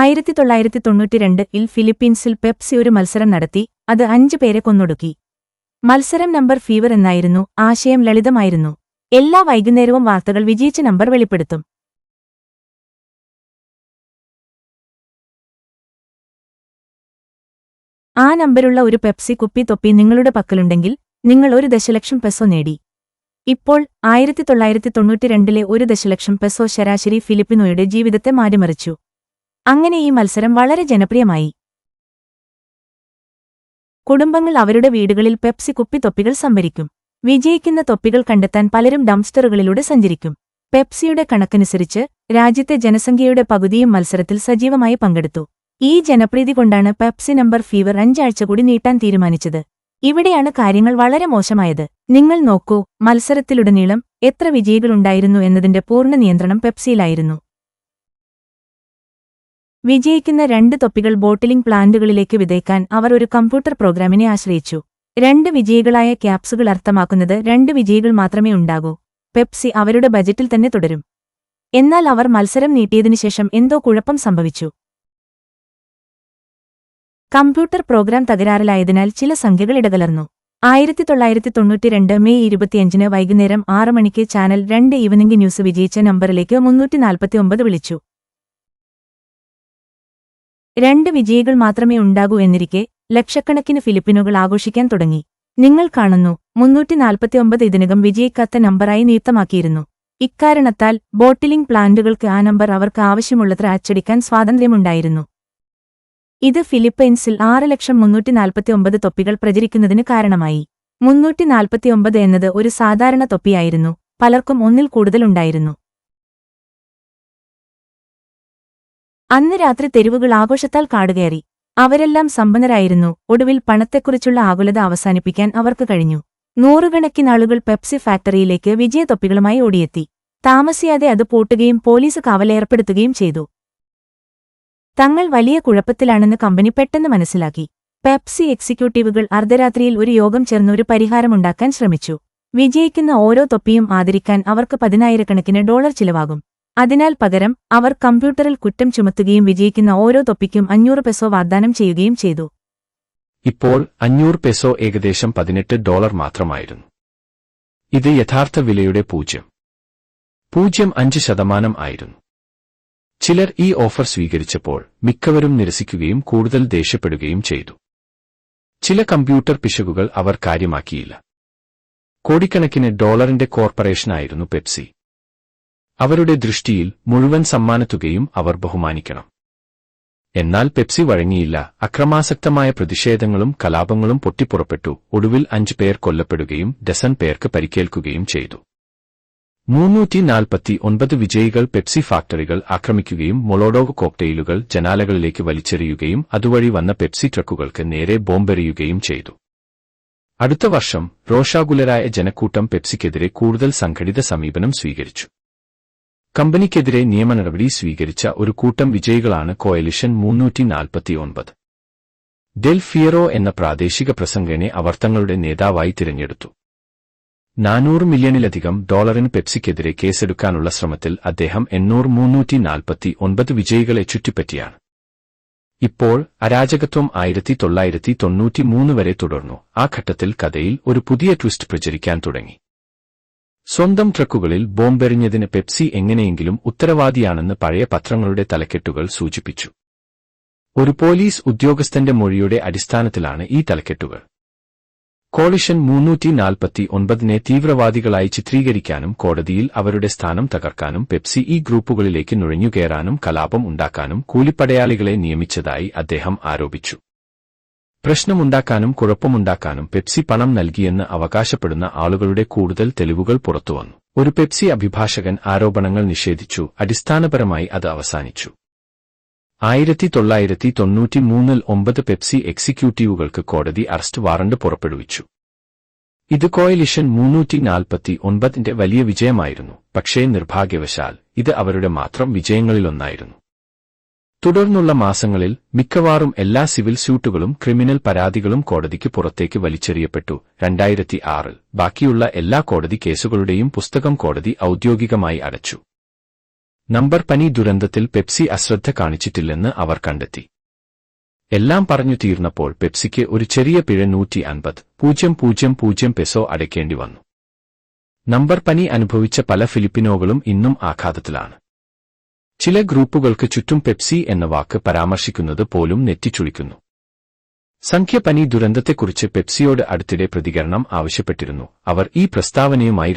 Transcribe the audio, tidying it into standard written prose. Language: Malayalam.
1992-ൽ ഫിലിപ്പീൻസിൽ പെപ്സി ഒരു മത്സരം നടത്തി, അത് 5 പേരെ കൊന്നൊടുക്കി. മത്സരം നമ്പർ ഫീവർ എന്നായിരുന്നു. ആശയം ലളിതമായിരുന്നു. എല്ലാ വൈകുന്നേരവും വാർത്തകൾ വിജയിച്ച നമ്പർ വെളിപ്പെടുത്തും. ആ നമ്പരുള്ള ഒരു പെപ്സി കുപ്പി തൊപ്പി നിങ്ങളുടെ പക്കലുണ്ടെങ്കിൽ നിങ്ങൾ 1 ദശലക്ഷം പെസോ നേടി. ഇപ്പോൾ 1992-ലെ 1 ദശലക്ഷം പെസോ ശരാശരി ഫിലിപ്പിനോയുടെ ജീവിതത്തെ മാറ്റിമറിച്ചു. അങ്ങനെ ഈ മത്സരം വളരെ ജനപ്രിയമായി. കുടുംബങ്ങൾ അവരുടെ വീടുകളിൽ പെപ്സി കുപ്പി തൊപ്പികൾ സംഭരിക്കും. വിജയിക്കുന്ന തൊപ്പികൾ കണ്ടെത്താൻ പലരും ഡംസ്റ്ററുകളിലൂടെ സഞ്ചരിക്കും. പെപ്സിയുടെ കണക്കനുസരിച്ച് രാജ്യത്തെ ജനസംഖ്യയുടെ പകുതിയും മത്സരത്തിൽ സജീവമായി പങ്കെടുത്തു. ഈ ജനപ്രീതി കൊണ്ടാണ് പെപ്സി നമ്പർ ഫീവർ 5 ആഴ്ച കൂടി നീട്ടാൻ തീരുമാനിച്ചത്. ഇവിടെയാണ് കാര്യങ്ങൾ വളരെ മോശമായത്. നിങ്ങൾ നോക്കൂ, മത്സരത്തിലുടനീളം എത്ര വിജയികളുണ്ടായിരുന്നു എന്നതിന്റെ പൂർണ്ണ നിയന്ത്രണം പെപ്സിയിലായിരുന്നു. വിജയിക്കുന്ന 2 തൊപ്പികൾ ബോട്ടിലിംഗ് പ്ലാന്റുകളിലേക്ക് വിതയ്ക്കാൻ അവർ ഒരു കമ്പ്യൂട്ടർ പ്രോഗ്രാമിനെ ആശ്രയിച്ചു. 2 വിജയികളായ ക്യാപ്സുകൾ അർത്ഥമാക്കുന്നത് 2 വിജയികൾ മാത്രമേ ഉണ്ടാകൂ. പെപ്സി അവരുടെ ബജറ്റിൽ തന്നെ തുടരും. എന്നാൽ അവർ മത്സരം നീട്ടിയതിനുശേഷം എന്തോ കുഴപ്പം സംഭവിച്ചു. കമ്പ്യൂട്ടർ പ്രോഗ്രാം തകരാറിലായതിനാൽ ചില സംഖ്യകൾ ഇടകലർന്നു. 1992 മെയ് 25 വൈകുന്നേരം 6 മണിക്ക് ചാനൽ 2 ഈവനിംഗ് ന്യൂസ് വിജയിച്ച നമ്പറിലേക്ക് 349 വിളിച്ചു. 2 വിജയികൾ മാത്രമേ ഉണ്ടാകൂ എന്നിരിക്കെ ലക്ഷക്കണക്കിന് ഫിലിപ്പിനുകൾ ആഘോഷിക്കാൻ തുടങ്ങി. നിങ്ങൾ കാണുന്നു, 349 ഇതിനകം വിജയിക്കാത്ത നമ്പറായി നിയുക്തമാക്കിയിരുന്നു. ഇക്കാരണത്താൽ ബോട്ടിലിംഗ് പ്ലാന്റുകൾക്ക് ആ നമ്പർ അവർക്ക് ആവശ്യമുള്ളത്ര അച്ചടിക്കാൻ സ്വാതന്ത്ര്യമുണ്ടായിരുന്നു. ഇത് ഫിലിപ്പൈൻസിൽ 6,349,000 തൊപ്പികൾ പ്രചരിക്കുന്നതിന് കാരണമായി. 349 എന്നത് ഒരു സാധാരണ തൊപ്പിയായിരുന്നു. പലർക്കും ഒന്നിൽ കൂടുതലുണ്ടായിരുന്നു. അന്ന് രാത്രി തെരുവുകൾ ആഘോഷത്താൽ കാടുകയറി. അവരെല്ലാം സമ്പന്നരായിരുന്നു. ഒടുവിൽ പണത്തെക്കുറിച്ചുള്ള ആകുലത അവസാനിപ്പിക്കാൻ അവർക്ക് കഴിഞ്ഞു. നൂറുകണക്കിനാളുകൾ പെപ്സി ഫാക്ടറിയിലേക്ക് വിജയത്തൊപ്പികളുമായി ഓടിയെത്തി. താമസിയാതെ അത് പൂട്ടുകയും പോലീസ് കാവലേർപ്പെടുത്തുകയും ചെയ്തു. തങ്ങൾ വലിയ കുഴപ്പത്തിലാണെന്ന് കമ്പനി പെട്ടെന്ന് മനസ്സിലാക്കി. പെപ്സി എക്സിക്യൂട്ടീവുകൾ അർദ്ധരാത്രിയിൽ ഒരു യോഗം ചേർന്ന് ഒരു പരിഹാരമുണ്ടാക്കാൻ ശ്രമിച്ചു. വിജയിക്കുന്ന ഓരോ തൊപ്പിയും ആദരിക്കാൻ അവർക്ക് 10,000 ഡോളർ ചിലവാകും. അതിനാൽ പകരം അവർ കമ്പ്യൂട്ടറിൽ കുറ്റം ചുമത്തുകയും വിജയിക്കുന്ന ഓരോ തൊപ്പിക്കും 500 പെസോ വാഗ്ദാനം ചെയ്യുകയും ചെയ്തു. ഇപ്പോൾ 500 പെസോ ഏകദേശം $18 മാത്രമായിരുന്നു. ഇത് യഥാർത്ഥ വിലയുടെ 0.05% ആയിരുന്നു. ചിലർ ഈ ഓഫർ സ്വീകരിച്ചപ്പോൾ മിക്കവരും നിരസിക്കുകയും കൂടുതൽ ദേഷ്യപ്പെടുകയും ചെയ്തു. ചില കമ്പ്യൂട്ടർ പിശകുകൾ അവർ കാര്യമാക്കിയില്ല. കോടിക്കണക്കിന് ഡോളറിന്റെ കോർപ്പറേഷനായിരുന്നു പെപ്സി. അവരുടെ ദൃഷ്ടിയിൽ മുഴുവൻ സമ്മാനത്തുകയും അവർ ബഹുമാനിക്കണം. എന്നാൽ പെപ്സി വഴങ്ങിയില്ല. അക്രമാസക്തമായ പ്രതിഷേധങ്ങളും കലാപങ്ങളും പൊട്ടിപ്പുറപ്പെട്ടു. ഒടുവിൽ 5 പേർ കൊല്ലപ്പെടുകയും ഡസൻ പേർക്ക് പരിക്കേൽക്കുകയും ചെയ്തു. 349 വിജയികൾ പെപ്സി ഫാക്ടറികൾ ആക്രമിക്കുകയും മൊളോട്ടോവ് കോക്ടെയിലുകൾ ജനാലകളിലേക്ക് വലിച്ചെറിയുകയും അതുവഴി വന്ന പെപ്സി ട്രക്കുകൾക്ക് നേരെ ബോംബെറിയുകയും ചെയ്തു. അടുത്ത വർഷം രോഷാകുലരായ ജനക്കൂട്ടം പെപ്സിക്കെതിരെ കൂടുതൽ സംഘടിത സമീപനം സ്വീകരിച്ചു. കമ്പനിക്കെതിരെ നിയമനടപടി സ്വീകരിച്ച ഒരു കൂട്ടം വിജയികളാണ് കോയലിഷൻ 349. ഡെൽ ഫിയറോ എന്ന പ്രാദേശിക പ്രസംഗകനെ അവർ തങ്ങളുടെ നേതാവായി തിരഞ്ഞെടുത്തു. $400 മില്യണിലധികം പെപ്സിക്കെതിരെ കേസെടുക്കാനുള്ള ശ്രമത്തിൽ അദ്ദേഹം 349 വിജയികളെ ചുറ്റിപ്പറ്റിയാണ്. ഇപ്പോൾ അരാജകത്വം 1993 വരെ തുടർന്നു. ആ ഘട്ടത്തിൽ കഥയിൽ ഒരു പുതിയ ട്വിസ്റ്റ് പ്രചരിക്കാൻ തുടങ്ങി. സ്വന്തം ട്രക്കുകളിൽ ബോംബെറിഞ്ഞതിന് പെപ്സി എങ്ങനെയെങ്കിലും ഉത്തരവാദിയാണെന്ന് പഴയ പത്രങ്ങളുടെ തലക്കെട്ടുകൾ സൂചിപ്പിച്ചു. ഒരു പോലീസ് ഉദ്യോഗസ്ഥന്റെ മൊഴിയുടെ അടിസ്ഥാനത്തിലാണ് ഈ തലക്കെട്ടുകൾ. കോളിഷൻ 349 തീവ്രവാദികളായി ചിത്രീകരിക്കാനും കോടതിയിൽ അവരുടെ സ്ഥാനം തകർക്കാനും പെപ്സി ഈ ഗ്രൂപ്പുകളിലേക്ക് നുഴഞ്ഞുകയറാനും കലാപം ഉണ്ടാക്കാനും കൂലിപ്പടയാളികളെ നിയമിച്ചതായി അദ്ദേഹം ആരോപിച്ചു. പ്രശ്നമുണ്ടാക്കാനും കുഴപ്പമുണ്ടാക്കാനും പെപ്സി പണം നൽകിയെന്ന് അവകാശപ്പെടുന്ന ആളുകളുടെ കൂടുതൽ തെളിവുകൾ പുറത്തുവന്നു. ഒരു പെപ്സി അഭിഭാഷകൻ ആരോപണങ്ങൾ നിഷേധിച്ചു. അടിസ്ഥാനപരമായി അത് അവസാനിച്ചു. 1993 9 പെപ്സി എക്സിക്യൂട്ടീവുകൾക്ക് കോടതി അറസ്റ്റ് വാറണ്ട് പുറപ്പെടുവിച്ചു. ഇത് കോയലിഷൻ 349 വലിയ വിജയമായിരുന്നു. പക്ഷേ നിർഭാഗ്യവശാൽ ഇത് അവരുടെ മാത്രം വിജയങ്ങളിലൊന്നായിരുന്നു. തുടർന്നുള്ള മാസങ്ങളിൽ മിക്കവാറും എല്ലാ സിവിൽ സ്യൂട്ടുകളും ക്രിമിനൽ പരാതികളും കോടതിക്ക് പുറത്തേക്ക് വലിച്ചെറിയപ്പെട്ടു. 2006 ബാക്കിയുള്ള എല്ലാ കോടതി കേസുകളുടെയും പുസ്തകം കോടതി ഔദ്യോഗികമായി അടച്ചു. നമ്പർ പനി ദുരന്തത്തിൽ പെപ്സി അശ്രദ്ധ കാണിച്ചിട്ടില്ലെന്ന് അവർ കണ്ടെത്തി. എല്ലാം പറഞ്ഞു തീർന്നപ്പോൾ പെപ്സിക്ക് ഒരു ചെറിയ പിഴ 150,000 പെസോ അടയ്ക്കേണ്ടി വന്നു. നമ്പർ പനി അനുഭവിച്ച പല ഫിലിപ്പിനോകളും ഇന്നും ആഘാതത്തിലാണ്. ചില ഗ്രൂപ്പുകൾക്ക് ചുറ്റും പെപ്സി എന്ന വാക്ക് പരാമർശിക്കുന്നത് പോലും നെറ്റിച്ചുളിക്കുന്നു. സംഖ്യ പനി ദുരന്തത്തെക്കുറിച്ച് പെപ്സിയോട് അടുത്തിടെ പ്രതികരണം ആവശ്യപ്പെട്ടിരുന്നു. അവർ ഈ പ്രസ്താവനയുമായി